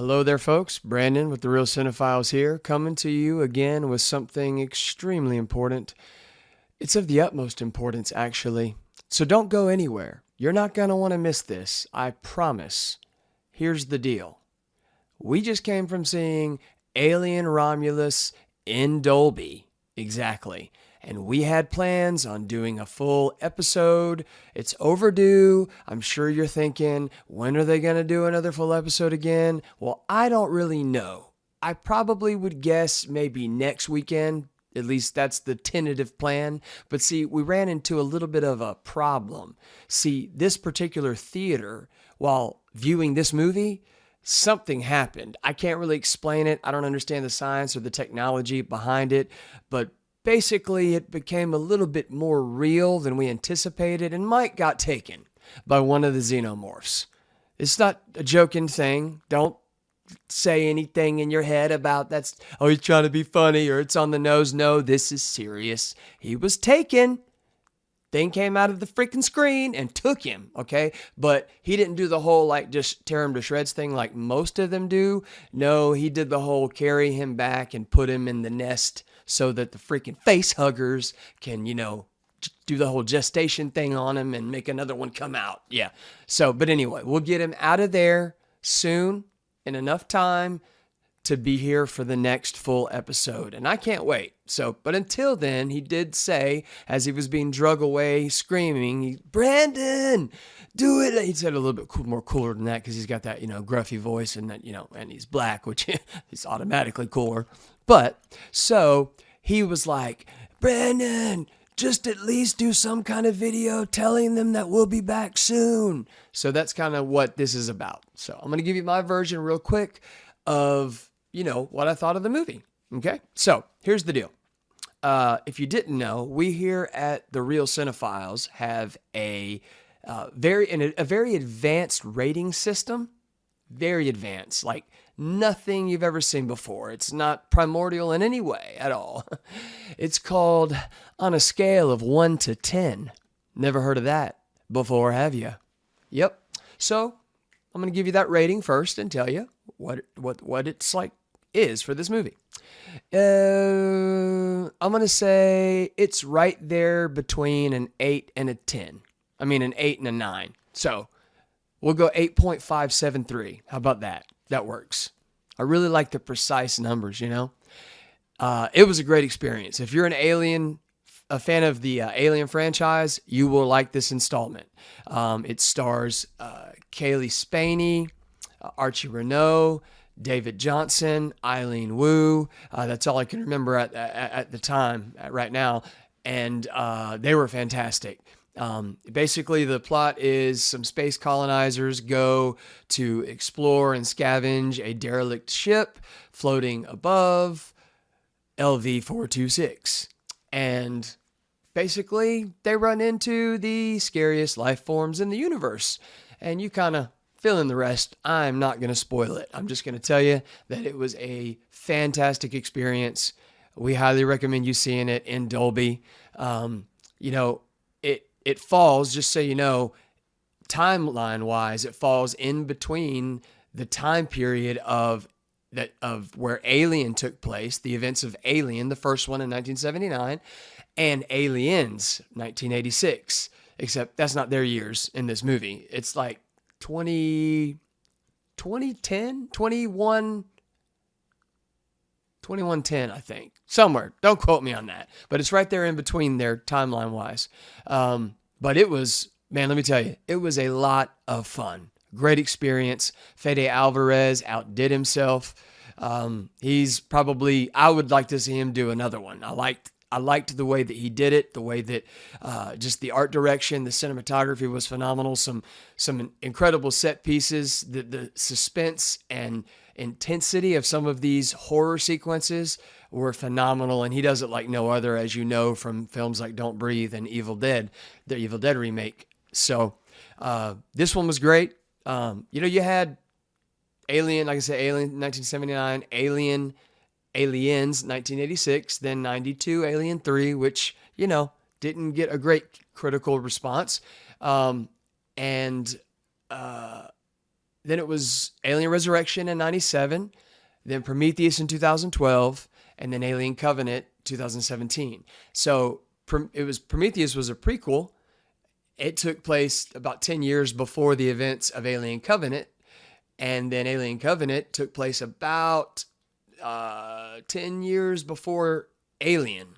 Hello there, folks. Brandon with the Real Cine-Files here, coming to you again with something extremely important. It's of the utmost importance, actually. So don't go anywhere. You're not going to want to miss this. I promise. Here's the deal. We just came from seeing Alien Romulus in Dolby. Exactly. And we had plans on doing a full episode. It's overdue. I'm sure you're thinking, when are they going to do another full episode again? Well, I don't really know. I probably would guess maybe next weekend. At least that's the tentative plan. But see, we ran into a little bit of a problem. See, this particular theater, while viewing this movie, something happened. I can't really explain it. I don't understand the science or the technology behind it, but basically it became a little bit more real than we anticipated, and Mike got taken by one of the xenomorphs. It's not a joking thing. Don't say anything in your head about that's, oh, he's trying to be funny or it's on the nose. No, this is serious. He was taken. Thing came out of the freaking screen and took him, okay? But he didn't do the whole, like, just tear him to shreds thing like most of them do. No, he did the whole carry him back and put him in the nest so that the freaking face huggers can, do the whole gestation thing on him and make another one come out. Yeah. So, but anyway, we'll get him out of there soon in enough time to be here for the next full episode. And I can't wait. So, but until then, he did say, as he was being drug away, screaming, Brandon, do it. He said a little bit more cooler than that because he's got that, gruffy voice and that, and he's black, which is automatically cooler. But so he was like, Brandon, just at least do some kind of video telling them that we'll be back soon. So that's kind of what this is about. So I'm going to give you my version real quick of what I thought of the movie. Okay, so here's the deal. If you didn't know, we here at the Real Cine-Files have a very advanced rating system. Very advanced, like nothing you've ever seen before. It's not primordial in any way at all. It's called on a scale of 1 to 10. Never heard of that before, have you? Yep. So I'm going to give you that rating first and tell you what it's like is for this movie. I'm going to say it's right there between an 8 and a 10. I mean, an 8 and a 9. So we'll go 8.573. How about that? That works. I really like the precise numbers, It was a great experience. If you're a fan of the Alien franchise, you will like this installment. It stars Kaylee Spaney, Archie Renault, David Johnson, Eileen Wu. That's all I can remember at the time, right now. And they were fantastic. Basically, the plot is some space colonizers go to explore and scavenge a derelict ship floating above LV-426. And basically, they run into the scariest life forms in the universe. And you kind of fill in the rest. I'm not going to spoil it. I'm just going to tell you that it was a fantastic experience. We highly recommend you seeing it in Dolby. It falls, just so you know, timeline-wise, it falls in between the time period of where Alien took place, the events of Alien, the first one in 1979, and Aliens, 1986. Except that's not their years in this movie. It's like 2110, I think. Somewhere. Don't quote me on that. But it's right there in between there timeline-wise. But it was, man, let me tell you, it was a lot of fun. Great experience. Fede Alvarez outdid himself. He's probably, I would like to see him do another one. I liked the way that he did it, the way that just the art direction, the cinematography was phenomenal. Some incredible set pieces, the suspense and intensity of some of these horror sequences were phenomenal, and he does it like no other, as you know, from films like Don't Breathe and Evil Dead, the Evil Dead remake. So this one was great. You had Alien, like I said, Alien 1979, Aliens 1986, then 92 Alien 3, which, didn't get a great critical response. And then then it was Alien Resurrection in 97, then Prometheus in 2012, and then Alien Covenant 2017. So Prometheus was a prequel. It took place about 10 years before the events of Alien Covenant, and then Alien Covenant took place about 10 years before Alien.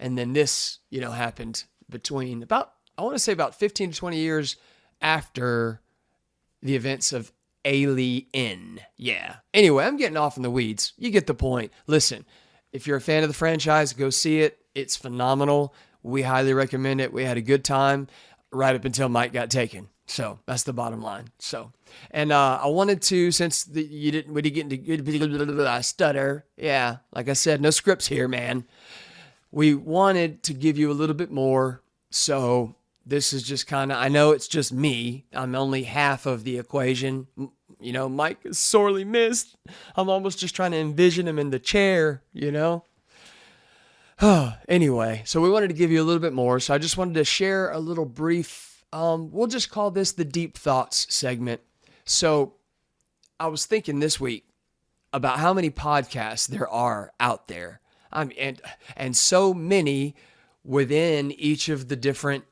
And then this, happened between I want to say about 15 to 20 years after the events of Alien. Yeah. Anyway, I'm getting off in the weeds. You get the point. Listen, if you're a fan of the franchise, go see it. It's phenomenal. We highly recommend it. We had a good time right up until Mike got taken. So that's the bottom line. So, and I wanted to, since we didn't get into I stutter. Yeah, like I said, no scripts here, man. We wanted to give you a little bit more. So this is just kind of, I know it's just me. I'm only half of the equation. Mike is sorely missed. I'm almost just trying to envision him in the chair, Anyway, so we wanted to give you a little bit more. So I just wanted to share a little brief, we'll just call this the Deep Thoughts segment. So I was thinking this week about how many podcasts there are out there. And so many within each of the different,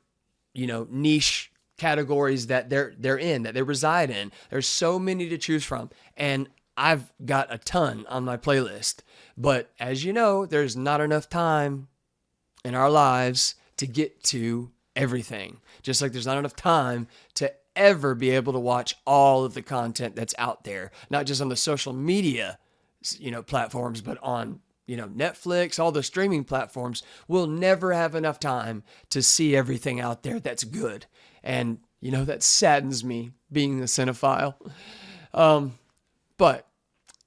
niche categories that they're in, that they reside in. There's so many to choose from. And I've got a ton on my playlist. But as you know, there's not enough time in our lives to get to everything. Just like there's not enough time to ever be able to watch all of the content that's out there. Not just on the social media, platforms, but on Netflix, all the streaming platforms. We'll never have enough time to see everything out there that's good. And, that saddens me being a cinephile. But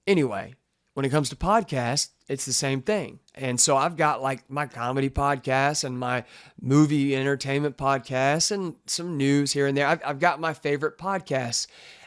anyway, when it comes to podcasts, it's the same thing. And so I've got like my comedy podcast and my movie entertainment podcast and some news here and there. I've got my favorite podcasts.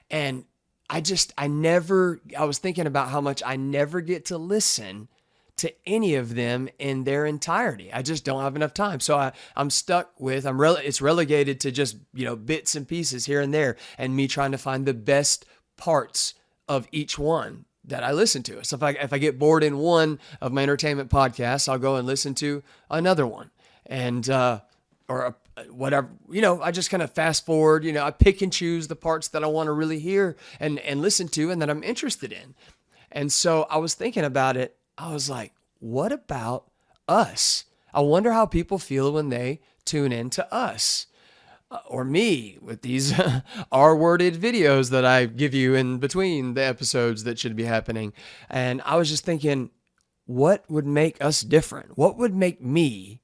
And I was thinking about how much I never get to listen to any of them in their entirety. I just don't have enough time. So I'm stuck with, it's relegated to just, bits and pieces here and there, and me trying to find the best parts of each one that I listen to. So if I get bored in one of my entertainment podcasts, I'll go and listen to another one, and, or whatever, I just kind of fast forward, I pick and choose the parts that I want to really hear and listen to and that I'm interested in. And so I was thinking about it. I was like, what about us? I wonder how people feel when they tune in to us or me with these R-worded videos that I give you in between the episodes that should be happening. And I was just thinking, what would make us different? What would make me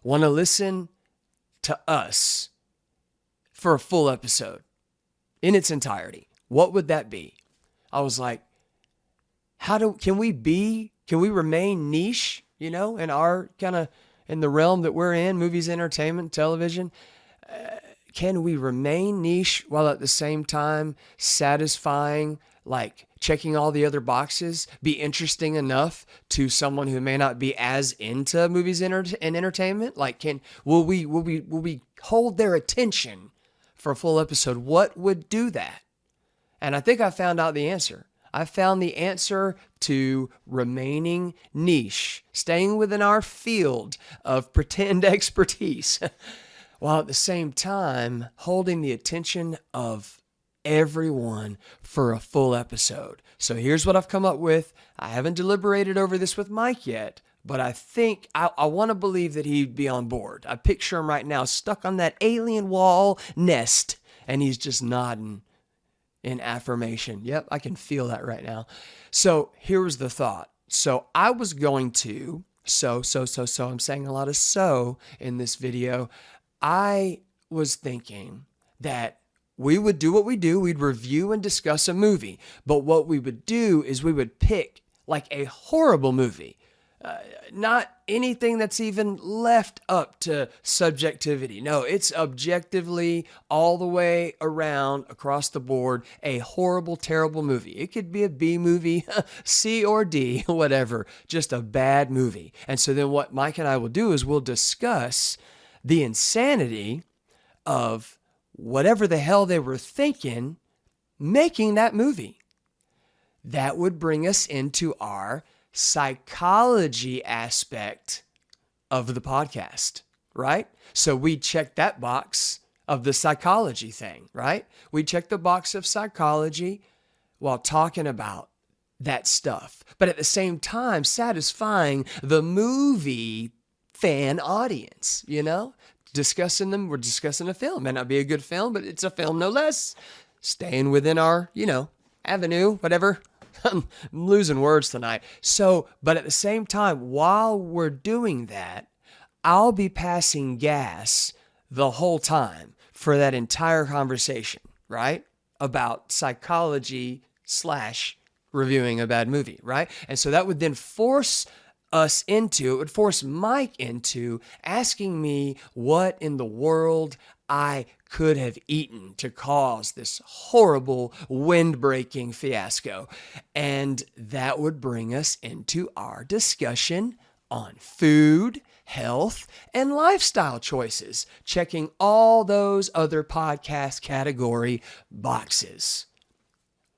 want to listen to us for a full episode in its entirety? What would that be? I was like, can we remain niche, in our in the realm that we're in, movies, entertainment, television? Can we remain niche while at the same time satisfying, like checking all the other boxes, be interesting enough to someone who may not be as into movies and entertainment? Like, will we hold their attention for a full episode? What would do that? And I think I found out the answer. I found the answer to remaining niche, staying within our field of pretend expertise, while at the same time holding the attention of everyone for a full episode. So here's what I've come up with. I haven't deliberated over this with Mike yet, but I think I want to believe that he'd be on board. I picture him right now stuck on that alien wall nest, and he's just nodding in affirmation. Yep, I can feel that right now. So here was the thought. So I was going to, I'm saying a lot of so in this video. I was thinking that we would do what we do. We'd review and discuss a movie. But what we would do is we would pick like a horrible movie. Not anything that's even left up to subjectivity. No, it's objectively all the way around, across the board, a horrible, terrible movie. It could be a B movie, C or D, whatever, just a bad movie. And so then what Mike and I will do is we'll discuss the insanity of whatever the hell they were thinking making that movie. That would bring us into our psychology aspect of the podcast, right? So we check that box of the psychology thing, right? We check the box of psychology while talking about that stuff, but at the same time satisfying the movie fan audience, you know? We're discussing a film. May not be a good film, but it's a film no less. Staying within our, avenue, whatever. I'm losing words tonight. So, but at the same time, while we're doing that, I'll be passing gas the whole time for that entire conversation, right? About psychology / reviewing a bad movie, right? And so that would then force Mike into asking me what in the world I could have eaten to cause this horrible wind-breaking fiasco. And that would bring us into our discussion on food, health, and lifestyle choices, checking all those other podcast category boxes.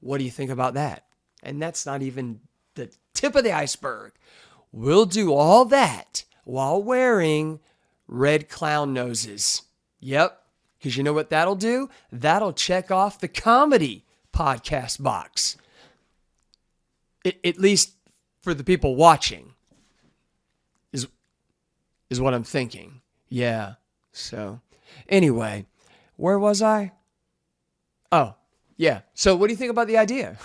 What do you think about that? And that's not even the tip of the iceberg. We'll do all that while wearing red clown noses. Yep, because you know what that'll do? That'll check off the comedy podcast box. At least for the people watching is what I'm thinking. Yeah, so anyway, where was I? Oh, yeah. So what do you think about the idea?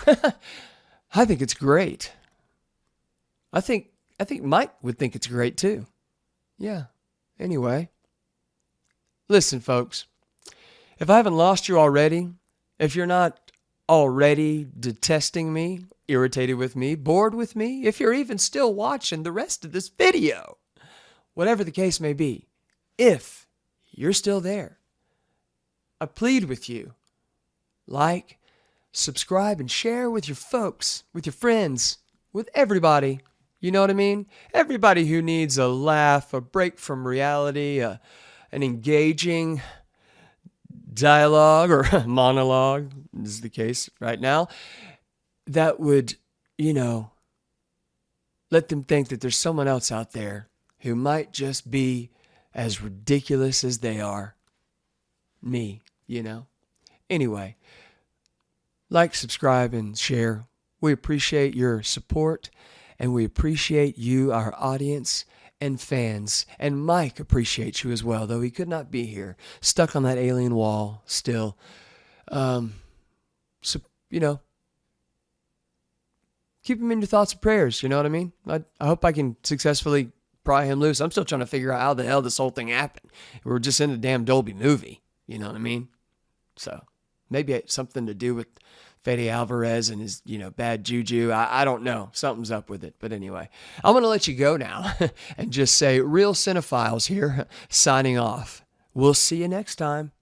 I think it's great. I think Mike would think it's great too. Yeah. Anyway, listen, folks, if I haven't lost you already, if you're not already detesting me, irritated with me, bored with me, if you're even still watching the rest of this video, whatever the case may be, if you're still there, I plead with you, like, subscribe, and share with your folks, with your friends, with everybody. You know what I mean? Everybody who needs a laugh, a break from reality, an engaging dialogue or monologue, is the case right now, that would, let them think that there's someone else out there who might just be as ridiculous as they are. Me, Anyway, like, subscribe, and share. We appreciate your support. And we appreciate you, our audience and fans. And Mike appreciates you as well, though he could not be here. Stuck on that alien wall still. So, keep him in your thoughts and prayers. You know what I mean? I hope I can successfully pry him loose. I'm still trying to figure out how the hell this whole thing happened. We're just in a damn Dolby movie. You know what I mean? So maybe it's something to do with Fede Alvarez and his, bad juju. I don't know. Something's up with it. But anyway, I'm going to let you go now and just say, Real Cine-Files here, signing off. We'll see you next time.